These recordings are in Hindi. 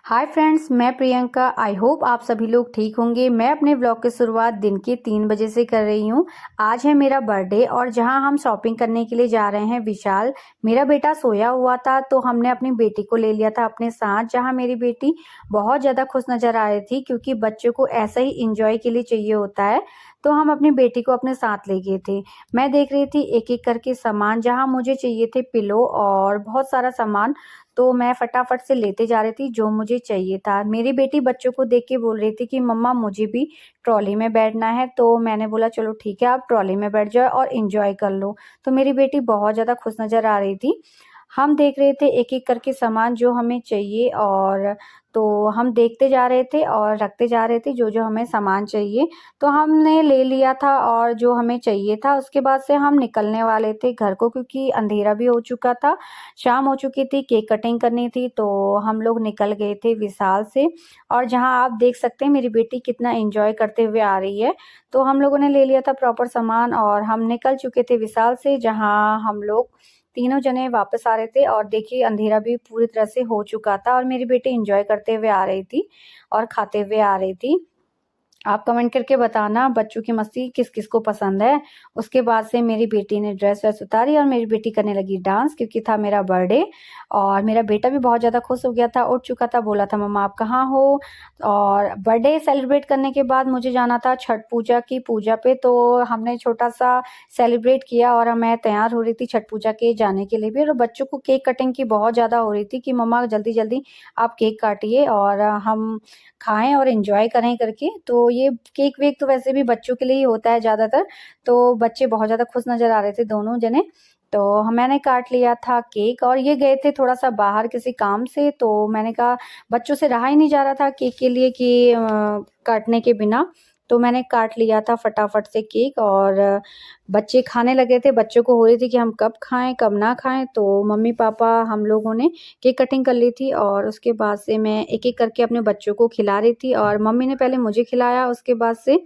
हाय फ्रेंड्स, मैं प्रियंका। आई होप आप सभी लोग ठीक होंगे। मैं अपने व्लॉग की शुरुआत दिन के 3 बजे से कर रही हूँ। आज है मेरा बर्थडे और जहाँ हम शॉपिंग करने के लिए जा रहे हैं विशाल। मेरा बेटा सोया हुआ था तो हमने अपनी बेटी को ले लिया था अपने साथ, जहाँ मेरी बेटी बहुत ज़्यादा खुश नज़र आ रही थी क्योंकि बच्चों को ऐसा ही इंजॉय के लिए चाहिए होता है। तो हम अपनी बेटी को अपने साथ ले गए थे। मैं देख रही थी एक एक करके सामान, जहाँ मुझे चाहिए थे पिलो और बहुत सारा सामान, तो मैं फटाफट से लेते जा रही थी जो मुझे चाहिए था। मेरी बेटी बच्चों को देख के बोल रही थी कि मम्मा मुझे भी ट्रॉली में बैठना है, तो मैंने बोला चलो ठीक है, आप ट्रॉली में बैठ जाओ और एंजॉय कर लो। तो मेरी बेटी बहुत ज़्यादा खुश नज़र आ रही थी। हम देख रहे थे एक एक करके सामान जो हमें चाहिए, और तो हम देखते जा रहे थे और रखते जा रहे थे जो जो हमें सामान चाहिए। तो हमने ले लिया था और जो हमें चाहिए था उसके बाद से हम निकलने वाले थे घर को, क्योंकि अंधेरा भी हो चुका था, शाम हो चुकी थी, केक कटिंग करनी थी। तो हम लोग निकल गए थे विशाल से, और जहां आप देख सकते हैं मेरी बेटी कितना एंजॉय करते हुए आ रही है। तो हम लोगों ने ले लिया था प्रॉपर सामान और हम निकल चुके थे विशाल से, जहां हम लोग तीनों जने वापस आ रहे थे। और देखिए अंधेरा भी पूरी तरह से हो चुका था और मेरी बेटी एंजॉय करते हुए आ रही थी और खाते हुए आ रही थी। आप कमेंट करके बताना बच्चों की मस्ती किस किस को पसंद है। उसके बाद से मेरी बेटी ने ड्रेस वैस उतारी और मेरी बेटी करने लगी डांस, क्योंकि था मेरा बर्थडे। और मेरा बेटा भी बहुत ज़्यादा खुश हो गया था, उठ चुका था, बोला था मम्मा आप कहाँ हो। और बर्थडे सेलिब्रेट करने के बाद मुझे जाना था छठ पूजा की पूजा पे, तो हमने छोटा सा सेलिब्रेट किया और मैं तैयार हो रही थी छठ पूजा के जाने के लिए भी। और बच्चों को केक कटिंग की बहुत ज़्यादा हो रही थी कि मम्मा जल्दी जल्दी आप केक काटिए और हम खाएं और एंजॉय करें करके। तो ये केक वेक तो वैसे भी बच्चों के लिए ही होता है ज़्यादातर। तो बच्चे बहुत ज़्यादा खुश नज़र आ रहे थे दोनों जने। तो मैंने काट लिया था केक, और ये गए थे थोड़ा सा बाहर किसी काम से, तो मैंने कहा बच्चों से रहा ही नहीं जा रहा था केक के लिए कि काटने के बिना। तो मैंने काट लिया था फटाफट से केक, और बच्चे खाने लगे थे। बच्चों को हो रही थी कि हम कब खाएं कब ना खाएं, तो मम्मी पापा हम लोगों ने केक कटिंग कर ली थी। और उसके बाद से मैं एक एक करके अपने बच्चों को खिला रही थी, और मम्मी ने पहले मुझे खिलाया, उसके बाद से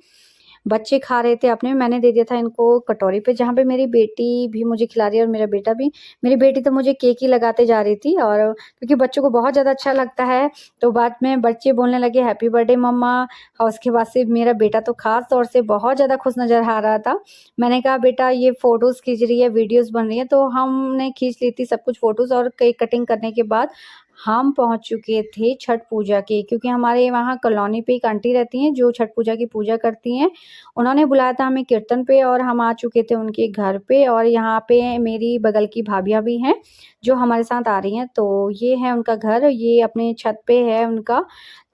बच्चे खा रहे थे अपने। मैंने दे दिया था इनको कटोरी पे, जहाँ पे मेरी बेटी भी मुझे खिला रही है और मेरा बेटा भी। मेरी बेटी तो मुझे केक ही लगाते जा रही थी, और क्योंकि बच्चों को बहुत ज़्यादा अच्छा लगता है। तो बाद में बच्चे बोलने लगे हैप्पी बर्थडे मम्मा। और उसके बाद से मेरा बेटा तो खास तौर से बहुत ज़्यादा खुश नज़र आ रहा था। मैंने कहा बेटा ये फ़ोटोज़ खींच रही है, वीडियोज़ बन रही है। तो हमने खींच ली थी सब कुछ फ़ोटोज़, और केक कटिंग करने के बाद हम पहुंच चुके थे छठ पूजा के, क्योंकि हमारे वहाँ कॉलोनी पे एक आंटी रहती हैं जो छठ पूजा की पूजा करती हैं। उन्होंने बुलाया था हमें कीर्तन पे, और हम आ चुके थे उनके घर पे। और यहाँ पे मेरी बगल की भाभियाँ भी हैं जो हमारे साथ आ रही हैं। तो ये है उनका घर, ये अपने छत पे है उनका।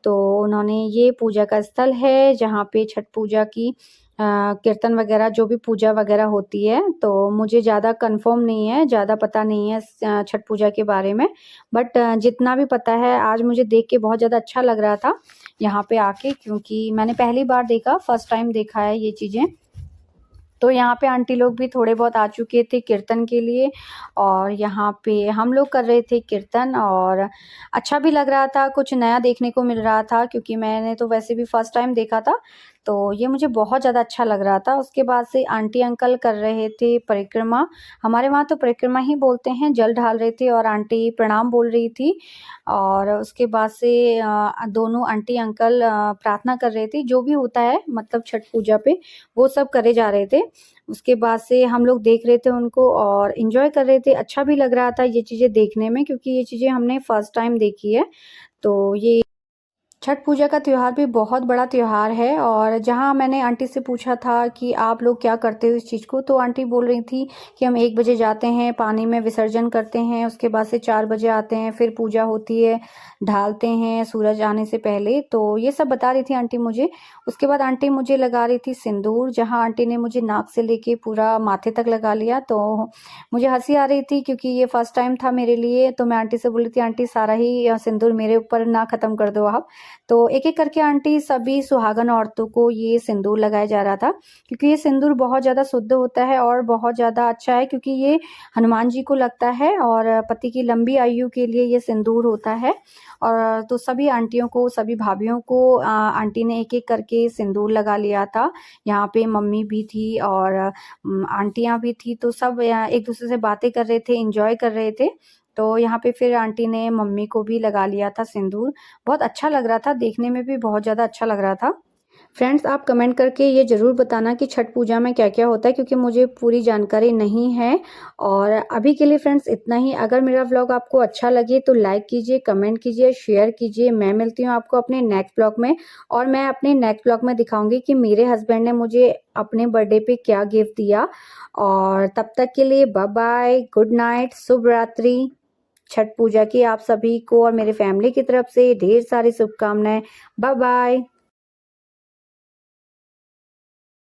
तो उन्होंने ये पूजा का स्थल है जहाँ पे छठ पूजा की कीर्तन वगैरह जो भी पूजा वगैरह होती है। तो मुझे ज़्यादा कंफर्म नहीं है, ज़्यादा पता नहीं है छठ पूजा के बारे में। बट जितना भी पता है आज मुझे देख के बहुत ज़्यादा अच्छा लग रहा था यहाँ पे आके, क्योंकि मैंने पहली बार देखा, फर्स्ट टाइम देखा है ये चीज़ें। तो यहाँ पे आंटी लोग भी थोड़े बहुत आ चुके थे कीर्तन के लिए, और यहाँ पे हम लोग कर रहे थे कीर्तन। और अच्छा भी लग रहा था, कुछ नया देखने को मिल रहा था, क्योंकि मैंने तो वैसे भी फर्स्ट टाइम देखा था। तो ये मुझे बहुत ज़्यादा अच्छा लग रहा था। उसके बाद से आंटी अंकल कर रहे थे परिक्रमा। हमारे वहाँ तो परिक्रमा ही बोलते हैं, जल ढाल रहे थे और आंटी प्रणाम बोल रही थी। और उसके बाद से दोनों आंटी अंकल प्रार्थना कर रहे थे, जो भी होता है मतलब छठ पूजा पे वो सब करे जा रहे थे। उसके बाद से हम लोग देख रहे थे उनको और एंजॉय कर रहे थे। अच्छा भी लग रहा था ये चीज़ें देखने में, क्योंकि ये चीज़ें हमने फर्स्ट टाइम देखी है। तो ये छठ पूजा का त्योहार भी बहुत बड़ा त्योहार है। और जहाँ मैंने आंटी से पूछा था कि आप लोग क्या करते हो इस चीज़ को, तो आंटी बोल रही थी कि हम 1 बजे जाते हैं, पानी में विसर्जन करते हैं, उसके बाद से 4 बजे आते हैं, फिर पूजा होती है, ढालते हैं सूरज आने से पहले। तो ये सब बता रही थी आंटी मुझे। उसके बाद आंटी मुझे लगा रही थी सिंदूर, जहाँ आंटी ने मुझे नाक से लेके पूरा माथे तक लगा लिया। तो मुझे हंसी आ रही थी, क्योंकि ये फर्स्ट टाइम था मेरे लिए। तो मैं आंटी से बोली थी आंटी सारा ही सिंदूर मेरे ऊपर ना ख़त्म कर दो आप। तो एक एक करके आंटी सभी सुहागन औरतों को ये सिंदूर लगाया जा रहा था, क्योंकि ये सिंदूर बहुत ज़्यादा शुद्ध होता है और बहुत ज़्यादा अच्छा है, क्योंकि ये हनुमान जी को लगता है और पति की लंबी आयु के लिए ये सिंदूर होता है। और तो सभी आंटियों को, सभी भाभीियों को आंटी ने एक एक करके सिंदूर लगा लिया था। यहाँ पे मम्मी भी थी और आंटियाँ भी थी। तो सब एक दूसरे से बातें कर रहे थे, एंजॉय कर रहे थे। तो यहाँ पे फिर आंटी ने मम्मी को भी लगा लिया था सिंदूर। बहुत अच्छा लग रहा था, देखने में भी बहुत ज़्यादा अच्छा लग रहा था। फ्रेंड्स, आप कमेंट करके ये ज़रूर बताना कि छठ पूजा में क्या-क्या होता है, क्योंकि मुझे पूरी जानकारी नहीं है। और अभी के लिए फ्रेंड्स इतना ही। अगर मेरा व्लॉग आपको अच्छा लगे तो लाइक कीजिए, कमेंट कीजिए, शेयर कीजिए। मैं मिलती हूँ आपको अपने नेक्स्ट व्लॉग में, और मैं अपने नेक्स्ट व्लॉग में दिखाऊंगी कि मेरे हस्बैंड ने मुझे अपने बर्थडे पे क्या गिफ्ट दिया। और तब तक के लिए बाय बाय, गुड नाइट, शुभ रात्रि। छठ पूजा की आप सभी को और मेरे फैमिली की तरफ से ढेर सारी शुभकामनाएं। Bye bye.